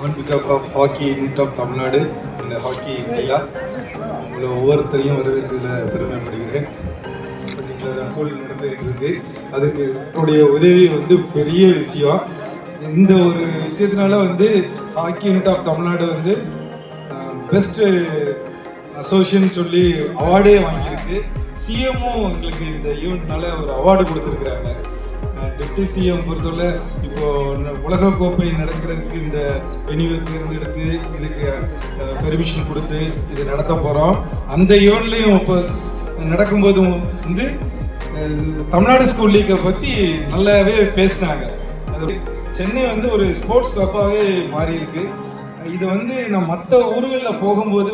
on behalf of Hockey Unit of Tamil Nadu and Hockey India, உங்களை ஒவ்வொருத்தரையும் வரவேற்கிறதுல பெருமைப்படுகிறேன். பர்டிகுலராக school நடந்துகிட்டு இருக்கு. அதுக்கு என்னுடைய உதவி பெரிய விஷயம். இந்த ஒரு விஷயத்தினால hockey unit of Tamil Nadu best association சொல்லி அவார்டே வாங்கியிருக்கு. சிஎம்மும் எங்களுக்கு இந்த ஈவெண்ட்னால ஒரு அவார்டு கொடுத்துருக்குறாங்க. டெப்டி சிஎம் பொறுத்தவரை இப்போ உலகக்கோப்பை நடக்கிறதுக்கு இந்த வெனியூவை தேர்ந்தெடுத்து இதுக்கு பெர்மிஷன் கொடுத்து இது நடத்த போகிறோம். அந்த ஈவெண்ட்லேயும் இப்போ நடக்கும்போதும் தமிழ்நாடு ஸ்கூல் லீக்கை பற்றி நல்லாவே பேசினாங்க. அது சென்னை ஒரு ஸ்போர்ட்ஸ் கப்பாகவே மாறி இருக்கு. இது நான் மற்ற ஊர்களில் போகும்போது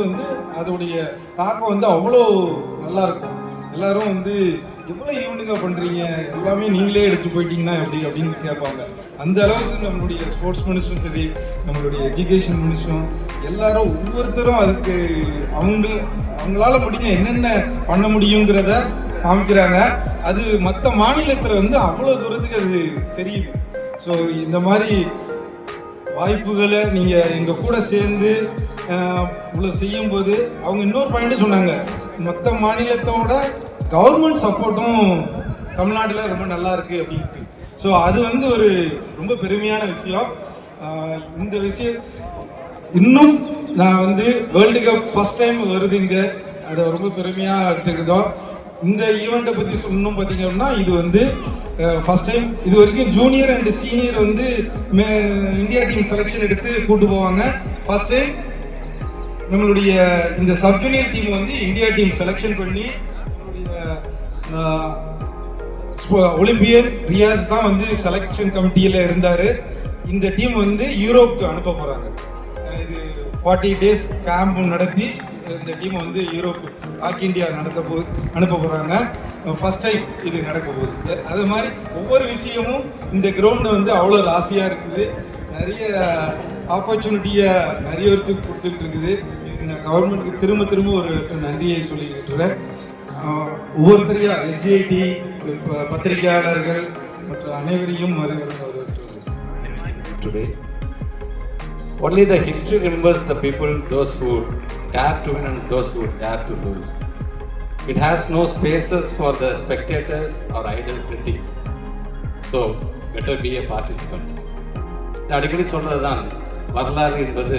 அதோடைய தாக்கம் அவ்வளோ நல்லா இருக்கும். எல்லாரும் எவ்வளோ ஈவெண்ட்டுங்க பண்ணுறீங்க, எல்லாமே நீங்களே எடுத்து போயிட்டீங்கன்னா எப்படி அப்படின்னு கேட்பாங்க. அந்த அளவுக்கு நம்மளுடைய ஸ்போர்ட்ஸ் மினிஸ்டரும் சரி, நம்மளுடைய எஜுகேஷன் மினிஸ்டரும் எல்லாரும் ஒவ்வொருத்தரும் அதுக்கு அவங்களால முடிஞ்ச என்னென்ன பண்ண முடியுங்கிறத காமிக்கிறாங்க. அது மற்ற மாநிலத்தில் அவ்வளோ தூரத்துக்கு அது தெரியுது. ஸோ இந்த மாதிரி வாய்ப்புகளை நீங்கள் எங்கள் கூட சேர்ந்து இவ்வளோ செய்யும்போது அவங்க இன்னொரு பாயிண்ட் சொன்னாங்க, மற்ற மாநிலத்தோட கவர்மெண்ட் சப்போர்ட்டும் தமிழ்நாட்டில் ரொம்ப நல்லா இருக்குது அப்படின்ட்டு. ஸோ அது ஒரு ரொம்ப பெருமையான விஷயம். இந்த விஷயம் இன்னும் நான் வேர்ல்டு கப் ஃபஸ்ட் டைம் வருதுங்க, அதை ரொம்ப பெருமையாக எடுத்துக்கிட்டோம். இந்த ஈவெண்ட்டை பற்றி சொல்லணும் பார்த்தீங்கன்னா, இது ஃபஸ்ட் டைம். இது வரைக்கும் junior and senior India team selection எடுத்து கூட்டு போவாங்க. ஃபஸ்ட் டைம் நம்மளுடைய இந்த sub junior team India team selection பண்ணி ஒலிம்பியன் ரியாஸ் தான் செலெக்ஷன் கமிட்டியில் இருந்தார். இந்த டீம் யூரோப்புக்கு அனுப்ப போகிறாங்க. இது 40 days கேம்ப் நடத்தி இந்த டீம் யூரோப் ஹாக்கி இந்தியா அனுப்ப போகிறாங்க. ஃபர்ஸ்ட் டைம் இது நடக்க போகுது. அது மாதிரி ஒவ்வொரு விஷயமும் இந்த கிரவுண்டு அவ்வளோ ராசியாக இருக்குது. நிறைய ஆப்பர்ச்சுனிட்டியை நிறைய பேருக்கு கொடுத்துட்டு இருக்குது. இதுக்கு நான் கவர்மெண்ட்டுக்கு திரும்ப ஒரு நன்றியை சொல்லிக்கிட்டுறேன். ஒவ்வொருத்தரையா எஸ்ஜிஐடி பத்திரிகையாளர்கள் மற்ற அனைவரையும் today. Only the history remembers the people, those who dare to win and those who dare to lose. It has no spaces for the spectators or idle critics. So, better be a participant. அடிக்கடி சொல்கிறது தான், வரலாறு என்பது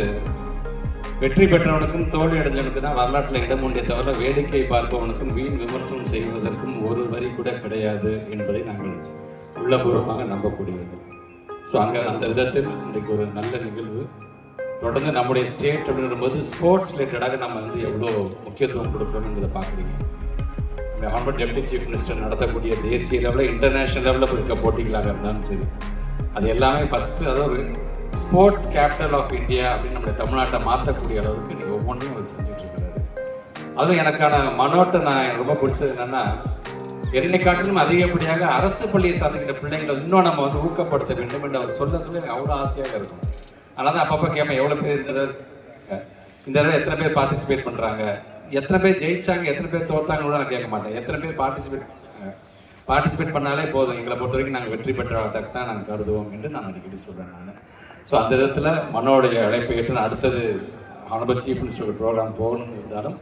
வெற்றி பெற்றவனுக்கும் தோல்வி அடைஞ்சவனுக்கு தான் வரலாற்றில் இடம் உண்டே தவிர வேடிக்கை பார்ப்பவனுக்கும் வீண் விமர்சனம் செய்வதற்கும் ஒரு வரி கூட கிடையாது என்பதை நாங்கள் உள்ளபூர்வமாக நம்பக்கூடியது. ஸோ அந்த விதத்தில் இன்றைக்கு ஒரு நல்ல நிகழ்வு. தொடர்ந்து நம்முடைய ஸ்டேட் அப்படிங்கும்போது ஸ்போர்ட்ஸ் ரிலேட்டடாக நம்ம எவ்வளோ முக்கியத்துவம் கொடுக்குறோம்ன்றதை பார்க்குறீங்க. இந்த ஹானரபிள் டெப்டி சீஃப் மினிஸ்டர் நடத்தக்கூடிய தேசிய லெவலில் இன்டர்நேஷ்னல் லெவலில் இருக்க போட்டிகளாக இருந்தாலும் சரி, அது எல்லாமே ஃபஸ்ட்டு அதாவது ஸ்போர்ட்ஸ் கேபிட்டல் ஆஃப் இந்தியா அப்படின்னு நம்முடைய தமிழ்நாட்டை மாற்றக்கூடிய அளவுக்கு நீங்கள் ஒவ்வொன்றையும் அவர் செஞ்சுட்ருக்கிறாரு. அதுவும் எனக்கான மனோட்டை எனக்கு ரொம்ப பிடிச்சது என்னென்னா, என்னை காட்டிலும் அதிகப்படியாக அரசு பள்ளியை சார்ந்துக்கிட்ட பிள்ளைங்களை இன்னும் நம்ம ஊக்கப்படுத்த வேண்டும் என்று அவர் சொல்ல எனக்கு அவ்வளோ ஆசையாக இருக்கும். அதனால் தான் அப்பப்போ கேட்பேன், எவ்வளோ பேர் இந்த தடவை எத்தனை பேர் பார்ட்டிசிபேட் பண்ணுறாங்க, எத்தனை பேர் ஜெயிச்சாங்க, எத்தனை பேர் தோத்தாங்க கூட நான் கேட்க மாட்டேன். எத்தனை பேர் பார்ட்டிசிபேட் பண்ணாலே போதும், எங்களை பொறுத்த வரைக்கும் நாங்கள் வெற்றி பெற்றதாக தான் நாங்கள் கருதுவோம் என்று நான் அடிக்கடி சொல்கிறேன் நான். ஸோ அந்த விதத்தில் மனோடைய அழைப்பை ஏற்று அடுத்தது ஹானரபிள் சீஃப் மினிஸ்டர் ப்ரோக்ராம் போகணும் இருந்தாலும்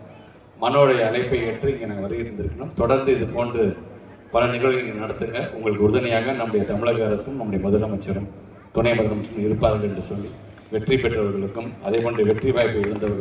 மனோடைய அழைப்பை ஏற்று இங்கே நாங்கள் வருகை இருந்திருக்கணும். தொடர்ந்து இது போன்று பல நிகழ்வுகள் இங்கே நடத்துங்க. உங்களுக்கு உறுதுணையாக நம்முடைய தமிழக அரசும் நம்முடைய முதலமைச்சரும் துணை முதலமைச்சரும் இருப்பார்கள் என்று சொல்லி வெற்றி பெற்றவர்களுக்கும் அதே போன்ற வெற்றி வாய்ப்பை இழந்தவர்கள்